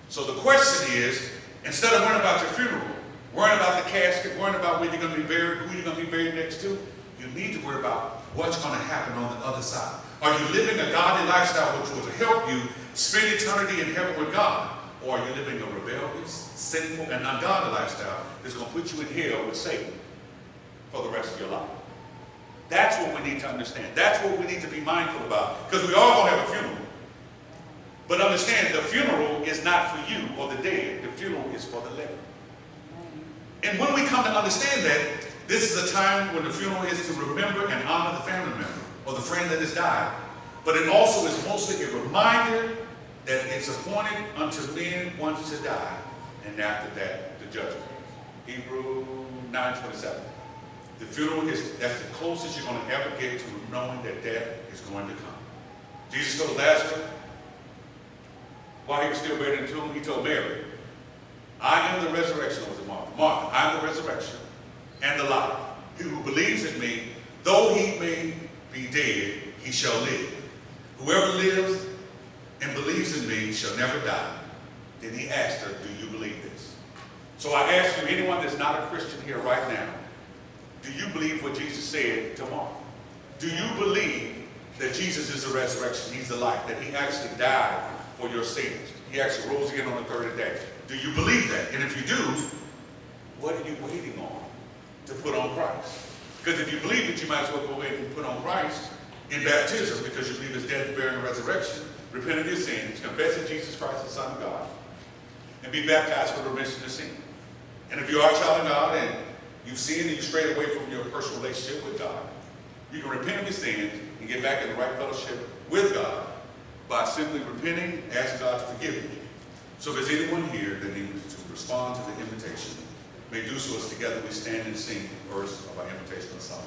So the question is, instead of worrying about your funeral, worrying about the casket, worrying about where you're going to be buried, who you're going to be buried next to, you need to worry about what's going to happen on the other side. Are you living a godly lifestyle which will help you spend eternity in heaven with God? Or are you living a rebellious, sinful, and ungodly lifestyle that's going to put you in hell with Satan for the rest of your life? That's what we need to understand. That's what we need to be mindful about. Because we all going to have a funeral. But understand, the funeral is not for you or the dead. The funeral is for the living. And when we come to understand that, this is a time when the funeral is to remember and honor the family member or the friend that has died. But it also is mostly a reminder that it's appointed unto men once to die, and after that, the judgment. Hebrews 9:27. The funeral that's the closest you're going to ever get to knowing that death is going to come. Jesus told Lazarus, while he was still buried in the tomb, he told Mary, I am the resurrection, or was it Martha? Martha, I am the resurrection and the life. He who believes in me, though he may be dead, he shall live. Whoever lives and believes in me shall never die. Then he asked her, do you believe this? So I ask you, anyone that's not a Christian here right now, do you believe what Jesus said to Martha? Do you believe that Jesus is the resurrection, he's the life, that he actually died for your sins? He actually rose again on the third day. Do you believe that? And if you do, what are you waiting on to put on Christ? Because if you believe it, you might as well go ahead and put on Christ in baptism, because you believe his death, burial, and resurrection. Repent of your sins, confess that Jesus Christ is the Son of God, and be baptized for the remission of sin. And if you are a child of God and you've sinned and you strayed away from your personal relationship with God, you can repent of your sins and get back in the right fellowship with God by simply repenting, asking God to forgive you. So if there's anyone here that needs to respond to the invitation, may do so as together we stand and sing the verse of our invitational song.